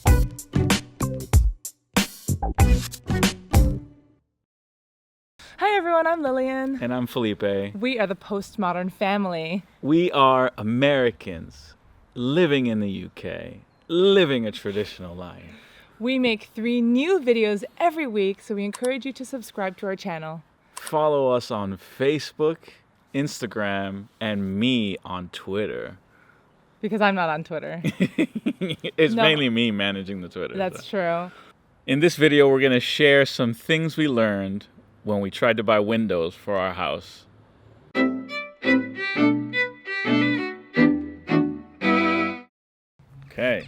Hi everyone, I'm Lillian. And I'm Felipe. We are the Postmodern family. We are Americans living in the UK, living a traditional life. We make 3 new videos every week, so we encourage you to subscribe to our channel. Follow us on Facebook, Instagram, and me on Twitter. Because I'm not on Twitter. It's mainly me managing the Twitter. That's true. In this video, we're going to share some things we learned when we tried to buy windows for our house. Okay.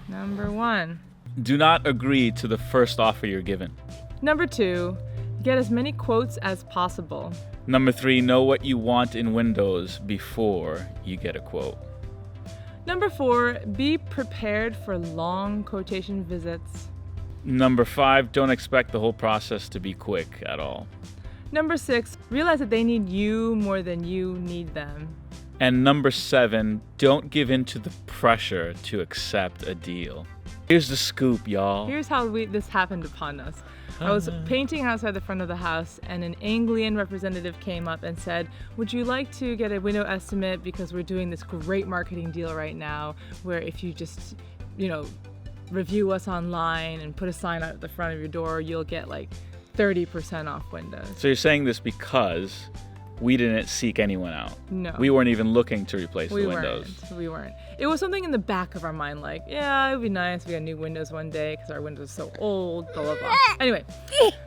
Number 1. Do not agree to the first offer you're given. Number 2. Get as many quotes as possible. Number 3, know what you want in windows before you get a quote. Number 4. Be prepared for long quotation visits. Number 5, don't expect the whole process to be quick at all. Number 6. Realize that they need you more than you need them. And number 7, don't give in to the pressure to accept a deal. Here's the scoop, y'all. Here's how this happened upon us. I was painting outside the front of the house, and an Anglian representative came up and said, would you like to get a window estimate, because we're doing this great marketing deal right now where if you just, review us online and put a sign out at the front of your door, you'll get like 30% off windows. So you're saying this because we didn't seek anyone out. No. We weren't even looking to replace the windows. We weren't. It was something in the back of our mind, like, yeah, it would be nice if we got new windows one day because our windows are so old, blah, blah, blah. Anyway,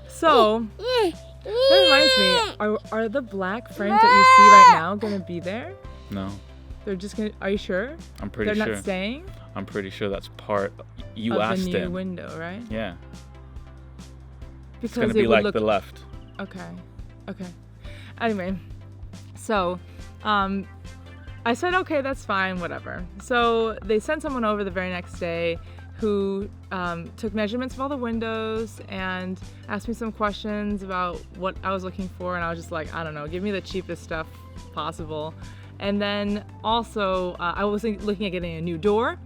so that reminds me, are the black frames that you see right now going to be there? No. They're just going to, are you sure? I'm pretty sure. They're not staying? I'm pretty sure that's part, you of asked the new him. window, right? Yeah. Because It's going to be like the left. Okay. Anyway, so I said, okay, that's fine, whatever. So they sent someone over the very next day who took measurements of all the windows and asked me some questions about what I was looking for. And I was just like, I don't know, give me the cheapest stuff possible. And then also I was looking at getting a new door.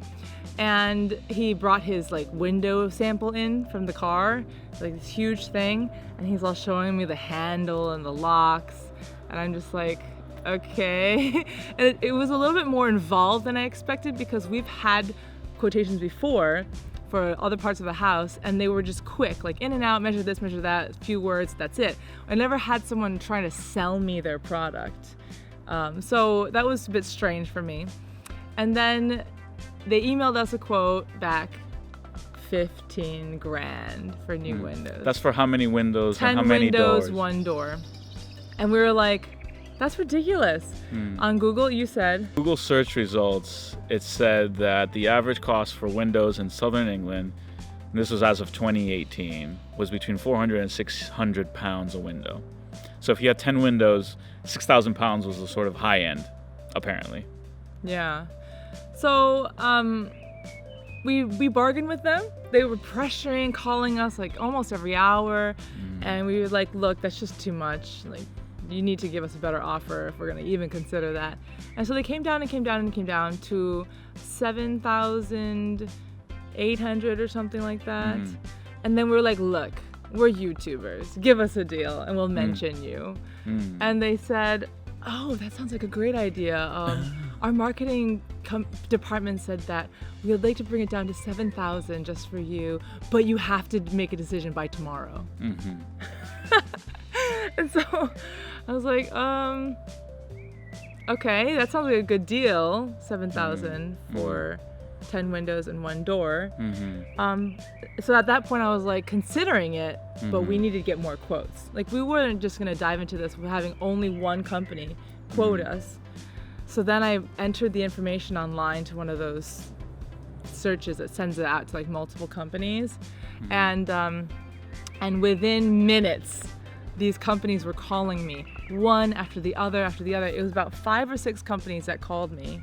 And he brought his window sample in from the car, this huge thing. And he's all showing me the handle and the locks. And I'm just like, okay. And it was a little bit more involved than I expected, because we've had quotations before for other parts of the house and they were just quick, in and out, measure this, measure that, a few words, that's it. I never had someone trying to sell me their product. So that was a bit strange for me. And then they emailed us a quote back, $15,000 for new windows. That's for how many windows and how 10 many windows, doors? 1 door. And we were like, that's ridiculous. On Google, you said? Google search results, it said that the average cost for windows in southern England, and this was as of 2018, was between 400 and 600 pounds a window. So if you had 10 windows, 6,000 pounds was the sort of high end, apparently. Yeah. So we bargained with them. They were pressuring, calling us almost every hour. And we were like, look, that's just too much. You need to give us a better offer if we're going to even consider that. And so they came down to 7,800 or something like that. And then we were like, look, we're YouTubers. Give us a deal and we'll mention you. And they said, oh, that sounds like a great idea. Our marketing department said that we would like to bring it down to 7,000 just for you, but you have to make a decision by tomorrow. And so I was like, okay, that sounds like a good deal. 7,000 for 10 windows and 1 door. So at that point I was considering it, but we needed to get more quotes. We weren't just going to dive into this with having only one company quote us. So then I entered the information online to one of those searches that sends it out to multiple companies. And within minutes, these companies were calling me, one after the other after the other. It was about 5 or 6 companies that called me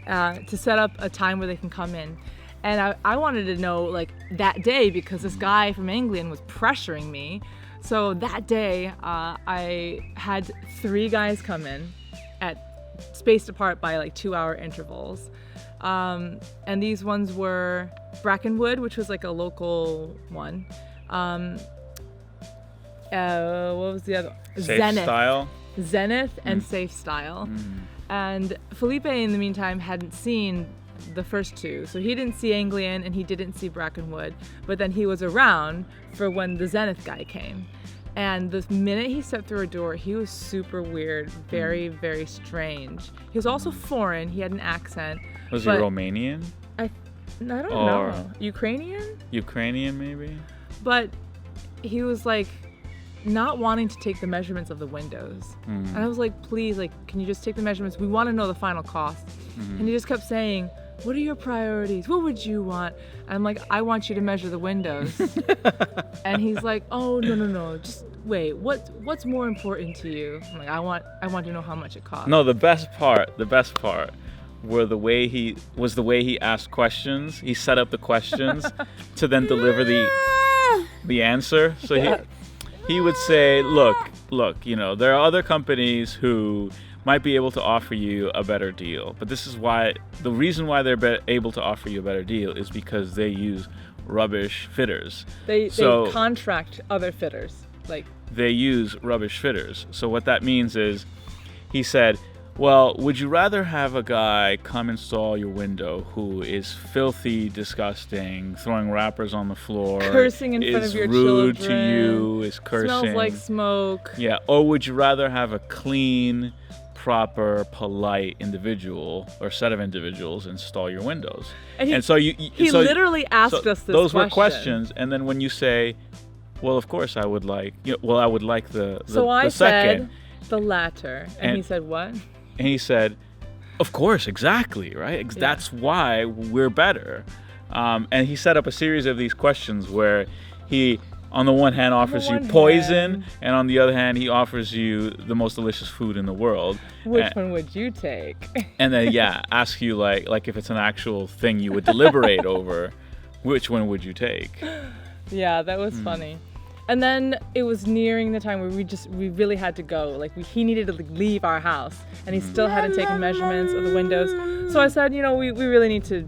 to set up a time where they can come in. And I wanted to know that day, because this guy from England was pressuring me. So that day, I had 3 guys come in at spaced apart by 2-hour intervals. And these ones were Brackenwood, which was like a local one. What was the other? Safe Style. Zenith and Safe Style. And Felipe, in the meantime, hadn't seen the first two. So he didn't see Anglian and he didn't see Brackenwood. But then he was around for when the Zenith guy came. And the minute he stepped through a door, he was super weird, very, very strange. He was also foreign. He had an accent. Was he Romanian? I don't know. Ukrainian, maybe? But he was like not wanting to take the measurements of the windows. And I was like, please, like, can you just take the measurements? We want to know the final cost. And he just kept saying, what are your priorities? What would you want? And I'm like, I want you to measure the windows. And he's like, oh, no, just wait. What's more important to you? I'm like, I want to know how much it costs. No, the best part were the way he asked questions. He set up the questions to then deliver the answer. So he would say, look, there are other companies who might be able to offer you a better deal, but the reason why they're able to offer you a better deal is because they use rubbish fitters. They contract other fitters. They use rubbish fitters. So what that means is, he said, well, would you rather have a guy come install your window who is filthy, disgusting, throwing wrappers on the floor, cursing in front of your children, is rude children, to you, is cursing, smells like smoke? Yeah. Or would you rather have a clean, proper, polite individual or set of individuals install your windows? And so he literally asked us this those question. Were questions. And then when you say, well, of course I would like, I would like the so I second. Said the latter, and he said what? And he said, of course, exactly, right? Yeah. That's why we're better. And he set up a series of these questions where he, on the one hand, offers you poison, and on the other hand, he offers you the most delicious food in the world. Which one would you take? And then, ask you, like if it's an actual thing you would deliberate over, which one would you take? Yeah, that was funny. And then it was nearing the time where we really had to go. He needed to leave our house, and he still hadn't taken measurements of the windows. So I said, we really need to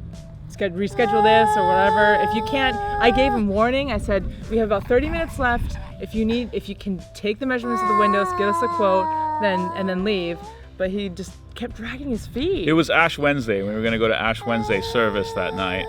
reschedule this or whatever. If you can't, I gave him warning. I said, we have about 30 minutes left. If you can take the measurements of the windows, get us a quote, then leave. But he just kept dragging his feet. It was Ash Wednesday. We were going to go to Ash Wednesday service that night.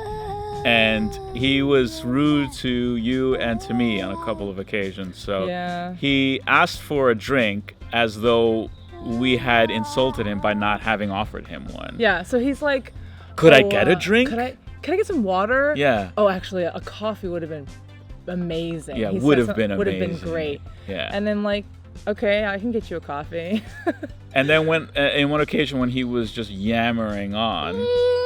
And he was rude to you and to me on a couple of occasions. So he asked for a drink as though we had insulted him by not having offered him one. Yeah, so he's like, could I get a drink? Can I get some water? Yeah. Oh, actually, a coffee would have been amazing. Yeah, would have been amazing. Would have been great. Yeah. And then okay, I can get you a coffee. And then in one occasion when he was just yammering on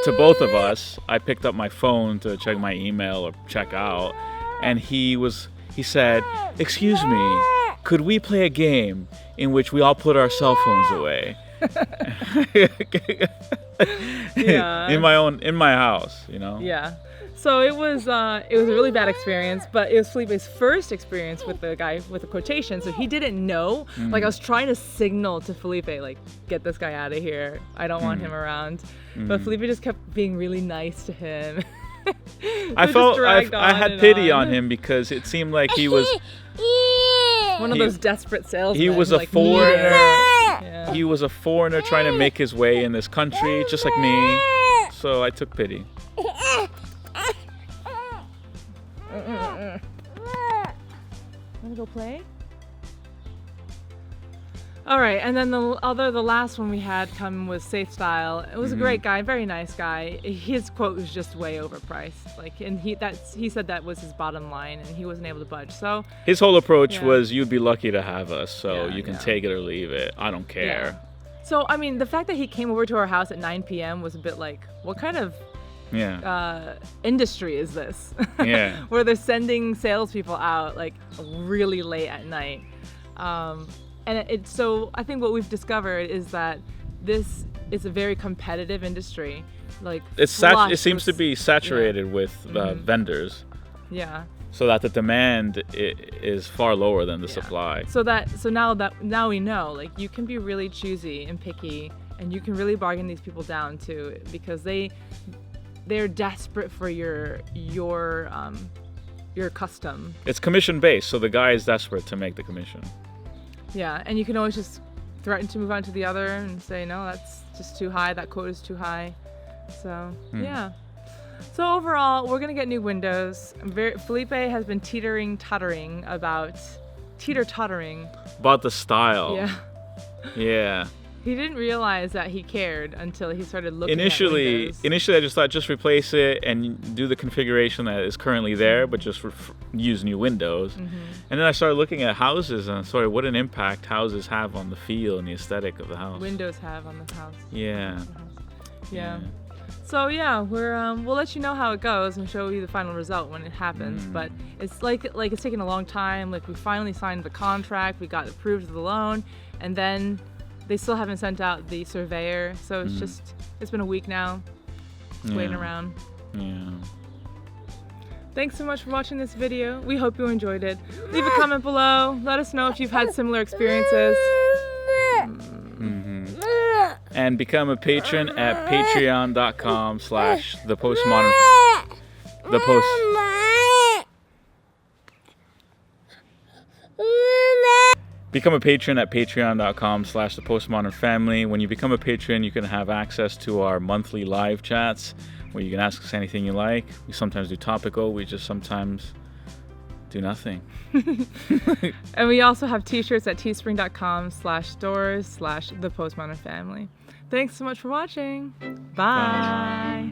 to both of us, I picked up my phone to check my email or check out, and he said, "Excuse me, could we play a game in which we all put our cell phones away?" Yeah. in my house, Yeah. So it was a really bad experience, but it was Felipe's first experience with the guy with the quotation, so he didn't know. I was trying to signal to Felipe, get this guy out of here. I don't want him around. But Felipe just kept being really nice to him. I had pity on him because it seemed like he was one of those desperate salesmen. He was a foreigner. Yeah. He was a foreigner trying to make his way in this country, just like me. So I took pity. Wanna go play? All right, and then the last one we had come was Safe Style. It was a great guy, very nice guy. His quote was just way overpriced. And he said that was his bottom line, and he wasn't able to budge. So his whole approach was, "You'd be lucky to have us, so you can take it or leave it. I don't care." Yeah. So I mean, the fact that he came over to our house at 9 p.m. was a bit like, what kind of industry is this? Yeah. Where they're sending salespeople out really late at night. So I think what we've discovered is that this is a very competitive industry. It seems to be saturated with vendors. Yeah. So that the demand is far lower than the supply. So now we know, you can be really choosy and picky and you can really bargain these people down too, because they're desperate for your custom. It's commission based, so the guy is desperate to make the commission. Yeah, and you can always just threaten to move on to the other and say, no, that's just too high, that quote is too high. So yeah. So overall, we're gonna get new windows. Felipe has been teeter-tottering about the style. Yeah. Yeah. He didn't realize that he cared until he started looking Initially, at windows. I just thought just replace it and do the configuration that is currently there, but just use new windows. And then I started looking at houses and sorry, what an impact houses have on the feel and the aesthetic of the house. Windows have on the house. Yeah. Yeah. So yeah, we'll let you know how it goes and show you the final result when it happens. But it's like it's taken a long time. Like we finally signed the contract, we got approved of the loan, and then they still haven't sent out the surveyor. So it's been a week now, just waiting around. Yeah. Thanks so much for watching this video. We hope you enjoyed it. Leave a comment below. Let us know if you've had similar experiences. And become a patron at patreon.com/thepostmodern. Become a patron at patreon.com/thepostmodern. When you become a patron, you can have access to our monthly live chats where you can ask us anything you like. We sometimes do topical. We just sometimes do nothing. And we also have t-shirts at teespring.com/stores/thepostmodern family. Thanks so much for watching. Bye.